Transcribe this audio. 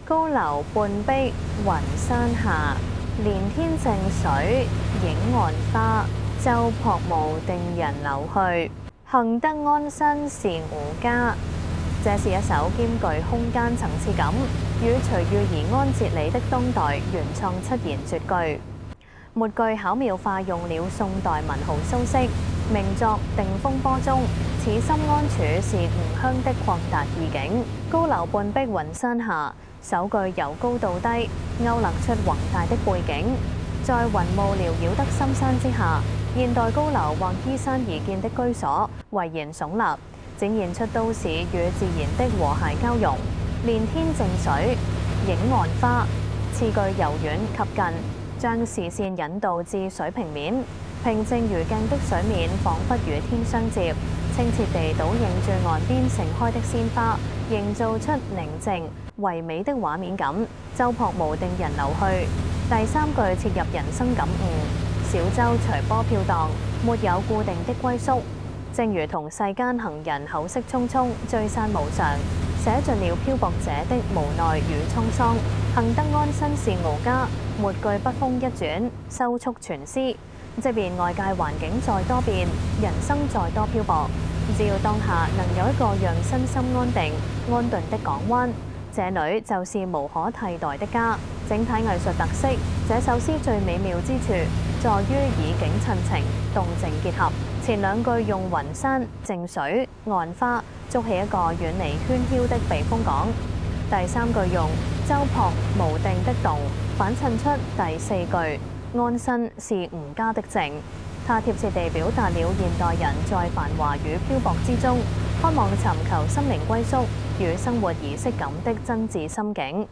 高樓半壁雲山下，連天靜水影岸花。舟泊無定人流去，幸得安身是吾家。這是一首兼具空間層次感與隨遇而安哲理的當代原創七言絕句。末句巧妙化用了宋代文豪蘇軾名作《定風波》中"此心安處是吾鄉"的擴達意境。高樓半壁雲山下，首句由高到低勾勒出宏大的背景。在雲霧繚繞的深山之下，現代高樓或依山而建的居所巍然聳立，展現出都市與自然的和諧交融。連天靜水影岸花，次句柔軟及近，將視線引導至水平面，平靜如鏡的水面彷彿與天相接，清澈地倒映住岸邊盛開的鮮花，營造出寧靜唯美的畫面感。舟泊無定人流去，第三句切入人生感悟，小舟隨波飄蕩，沒有固定的歸宿，正如同世間行人口色匆匆，聚散無常，寫盡了漂泊者的無奈與滄桑。幸得安身是吾家，末句筆鋒一轉，收束全詩。即便外界環境再多變，人生再多漂泊，只要當下能有一個讓身心安定、安頓的港灣，這裏就是無可替代的家。整體藝術特色，這首詩最美妙之處在於以景襯情、動靜結合。前兩句用雲山、靜水、岸花築起一個遠離喧囂的避風港，第三句用舟泊無定的動，反襯出第四句安身是吾家的靜。它貼切地表達了現代人在繁華與漂泊之中，渴望尋求心靈歸宿與生活儀式感的真摯心境。